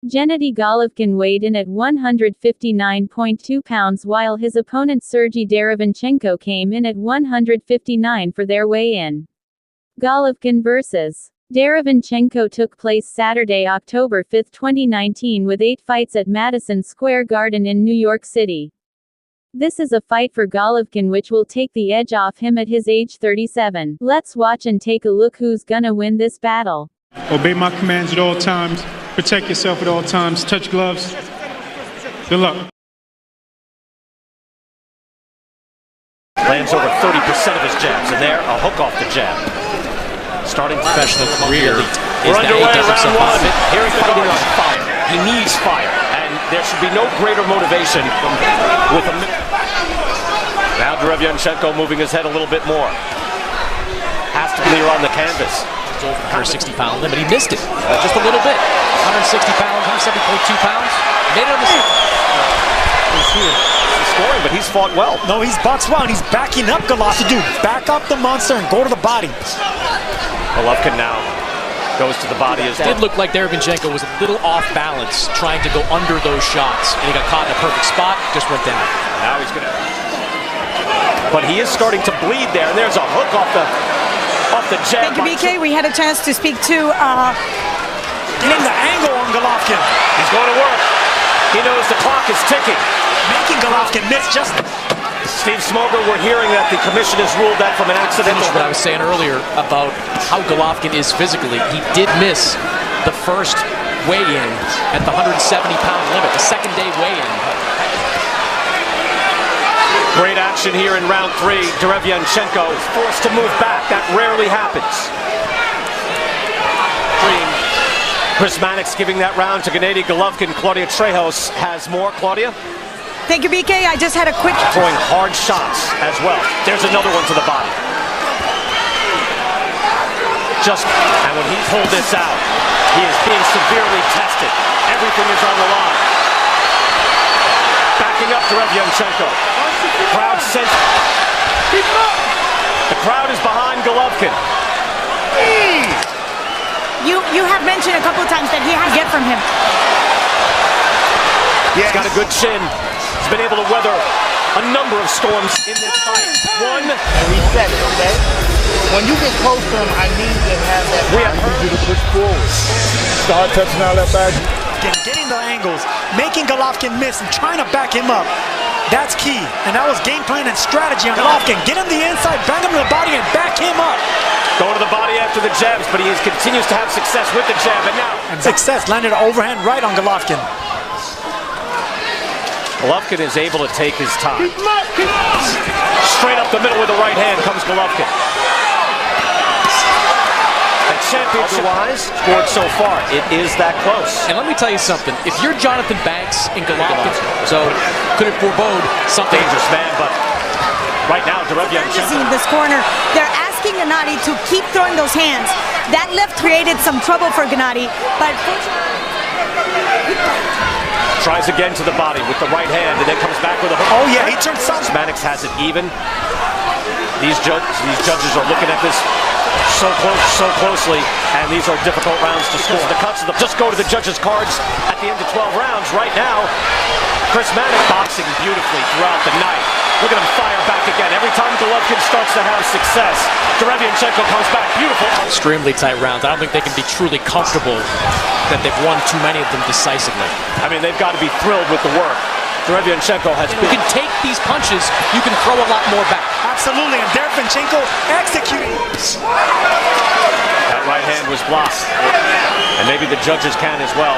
Gennady Golovkin weighed in at 159.2 pounds while his opponent Sergiy Derevyanchenko came in at 159 for their weigh-in. Golovkin vs. Derevyanchenko took place Saturday, October 5, 2019 with 8 fights at Madison Square Garden in New York City. This is a fight for Golovkin which will take the edge off him at his age 37. Let's watch and take a look who's gonna win this battle. Obey my commands at all times. Protect yourself at all times. Touch gloves. Good luck. Lands over 30% of his jabs, and there, a hook off the jab. Starting professional career. We're underway, round one. Here he's fighting on fire. He needs fire, and there should be no greater motivation with a... Now Derevyanchenko moving his head a little bit more. Has to clear on the canvas. It's over the 160-pound limit. He missed it just a little bit. 160 pounds, 170.2 pounds. Made it on the... He's here. He's scoring, but he's fought well. No, he's boxed well, and he's backing up Golovkin. Dude, back up the monster and go to the body. Golovkin now goes to the body. It did look like Derevyanchenko was a little off balance trying to go under those shots, and he got caught in a perfect spot, just went down. Now he's gonna... But he is starting to bleed there, and there's a hook off the jab. Thank you, BK. We had a chance to speak to... Getting the angle on Golovkin. He's going to work. He knows the clock is ticking. Making Golovkin miss just... Steve Smoger, we're hearing that the commission has ruled that from an accidental... What I was saying earlier about how Golovkin is physically. He did miss the first weigh-in at the 170-pound limit, the second-day weigh-in. Great action here in round 3. Derevyanchenko forced to move back. That rarely happens. Chris Mannix giving that round to Gennady Golovkin. Claudia Trejos has more. Claudia? Thank you, BK. I just had a quick... Throwing hard shots as well. There's another one to the body. And when he pulled this out, he is being severely tested. Everything is on the line. Backing up Derevyanchenko. Crowd sent... The crowd is behind Golovkin. You have mentioned a couple of times that he has get from him. He's got a good chin. He's been able to weather a number of storms in this fight. One. And reset it, okay? When you get close to him, I need to have that. We have heard you to push forward. Start touching out that back. Getting the angles, making Golovkin miss and trying to back him up. That's key. And that was game plan and strategy on Golovkin. Get him the inside, bang him to the body, and back him up. Going to the body after the jabs, but he continues to have success with the jab, and now... And success, landed an overhand right on Golovkin. Golovkin is able to take his time. Straight up the middle with the right hand comes Golovkin. And championship-wise, scored so far, it is that close. And let me tell you something. If you're Jonathan Banks in Golovkin, so could it forebode something? Dangerous man, but right now, Derevyanchenko... In this corner, they're asking Gennady to keep throwing those hands. That left created some trouble for Gennady, but tries again to the body with the right hand, and then comes back with a hook. Oh yeah, he turned some. Mannix has it even. These judges are looking at this so closely, and these are difficult rounds to score. The cuts just go to the judges' cards at the end of 12 rounds. Right now, Chris Mannix boxing beautifully throughout the night. Look at him fire back again. Every time Golovkin starts to have success, Derevyanchenko comes back beautiful. Extremely tight rounds. I don't think they can be truly comfortable that they've won too many of them decisively. I mean, they've got to be thrilled with the work Derevyanchenko has been. You can take these punches, you can throw a lot more back. Absolutely, and Derevyanchenko executing. That right hand was blocked. And maybe the judges can as well.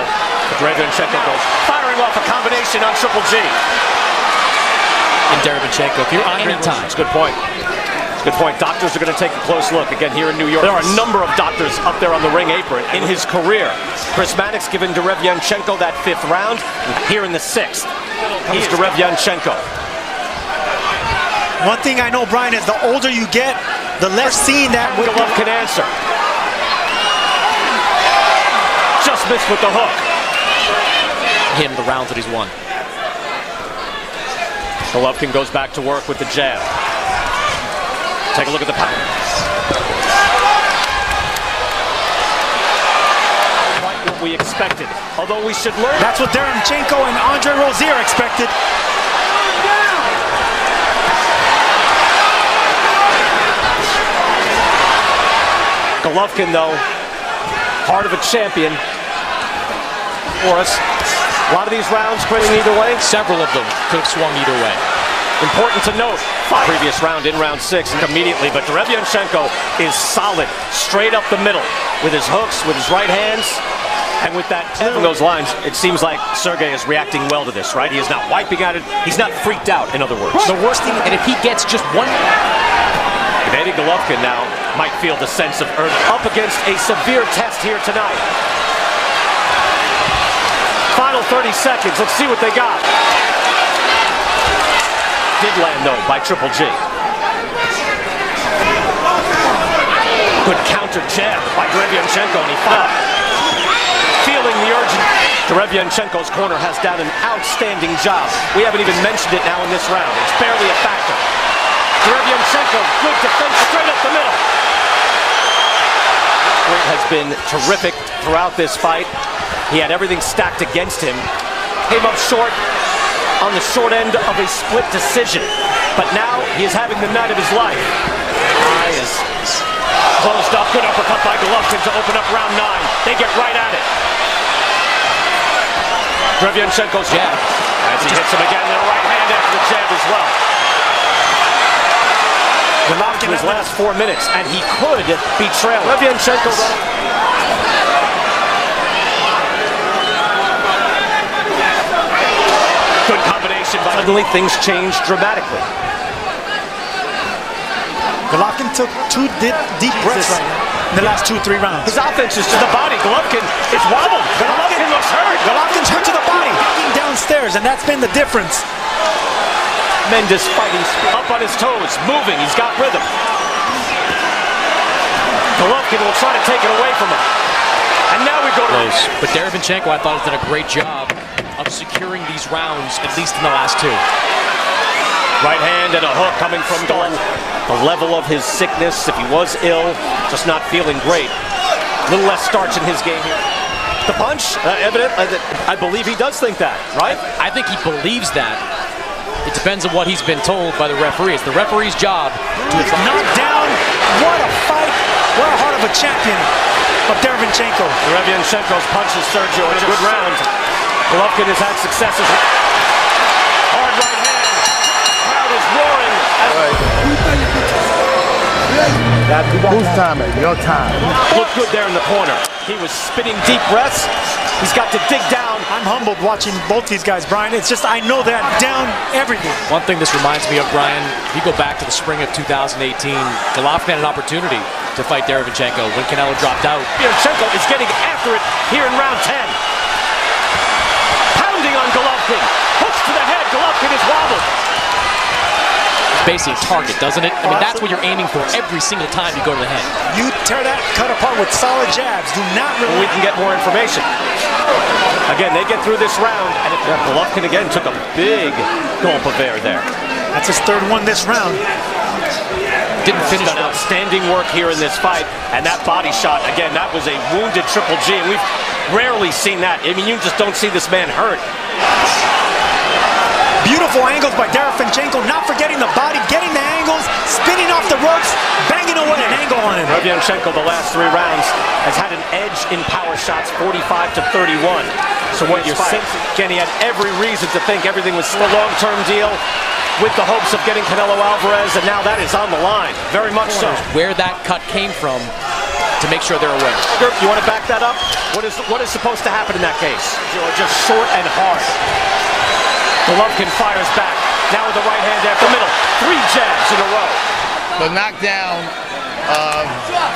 But Derevyanchenko goes firing off a combination on Triple G. In Derevyanchenko, if you're anytime. It's a good point. It's a good point. Doctors are going to take a close look again here in New York. There are a number of doctors up there on the ring apron in his career. Chris Mannix giving Derevyanchenko that 5th round. Here in the 6th comes Derevyanchenko. One thing I know, Brian, is the older you get, the less seeing that Golovkin can answer. Just missed with the hook. Him the rounds that he's won. Golovkin goes back to work with the jab. Take a look at the power. what we expected. Although we should learn. That's what Derevyanchenko and Andre Rozier expected. Golovkin, though, heart of a champion for us. A lot of these rounds going either way. Several of them could have swung either way. Important to note, previous round in round 6 immediately, but Derevyanchenko is solid, straight up the middle, with his hooks, with his right hands, and with that, along those lines, it seems like Sergiy is reacting well to this, right? He is not wiping at it, he's not freaked out, in other words. The worst thing, and if he gets just one... Gennady Golovkin now might feel the sense of urgency. Up against a severe test here tonight. Final 30 seconds, let's see what they got. Did land, though, by Triple G. Good counter jab by Derevyanchenko, and he fought. Feeling the urgency. Derevyanchenko's corner has done an outstanding job. We haven't even mentioned it now in this round. It's barely a factor. Derevyanchenko, good defense, straight up the middle. Has been terrific throughout this fight. He had everything stacked against him. Came up short on the short end of a split decision. But now he is having the night of his life. Eye is closed up. Good uppercut by Golovkin to open up round 9. They get right at it. Derevyanchenko's jab. As he hits him again in the right hand after the jab as well. Golovkin his last 4 minutes, and he could be trailing. Derevyanchenko. Good combination, but suddenly things changed dramatically. Golovkin took 2 deep breaths right now in the last 2-3 rounds. His offense is to the body. Golovkin is wobbled. Golovkin looks hurt. Golovkin's hurt to the body. Downstairs, and that's been the difference. Tremendous fighting speed. Up on his toes, moving. He's got rhythm. Golovkin will try to take it away from him. And now we go to... But Derevyanchenko, I thought, has done a great job of securing these rounds, at least in the last 2. Right hand and a hook coming from Golovkin. The level of his sickness, if he was ill, just not feeling great. A little less starch in his game here. The punch, evident. I believe he does think that, right? I think he believes that. It depends on what he's been told by the referee. It's the referee's job to knock down. What a fight. What a heart of a champion of Derevyanchenko. Derevyanchenko's punches Sergio in a good round. Golovkin has had successes. Hard right hand. Crowd is roaring. Whose time is your time? Looked good there in the corner. He was spitting deep breaths. He's got to dig down. I'm humbled watching both these guys, Brian. It's just, I know that down everything. One thing this reminds me of, Brian, if you go back to the spring of 2018, Golovkin had an opportunity to fight Derevyanchenko when Canelo dropped out. Derevyanchenko is getting after it here in round 10. Pounding on Golovkin. Hooks to the head. Golovkin is wobbled. Basically a target, doesn't it? I mean, that's what you're aiming for every single time you go to the head. You tear that cut apart with solid jabs. Do not really... We can get more information. Again, they get through this round, and Golovkin again took a big gulp of air there. That's his 3rd one this round. Didn't finish. Done outstanding work here in this fight, and that body shot, again, that was a wounded Triple G, and we've rarely seen that. I mean, you just don't see this man hurt. Beautiful angles by Derevyanchenko, not forgetting the body, getting the angles, spinning off the ropes, banging away an angle on him. Derevyanchenko, the last 3 rounds, has had an edge in power shots, 45-31. So what you're saying, Kenny had every reason to think everything was still a long-term deal with the hopes of getting Canelo Alvarez, and now that is on the line, very much so. Where that cut came from to make sure they're aware. You want to back that up? What is supposed to happen in that case? Just short and hard. Golovkin fires back. Now with the right hand after the middle. 3 jabs in a row. The knockdown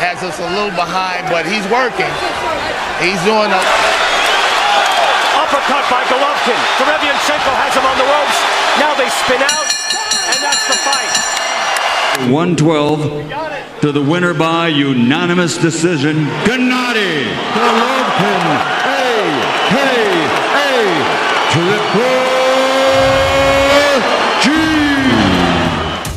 has us a little behind, but he's working. He's doing a... Uppercut by Golovkin. Derevyanchenko has him on the ropes. Now they spin out, and that's the fight. 112 to the winner by unanimous decision, Gennady Golovkin, a.k.a. Triple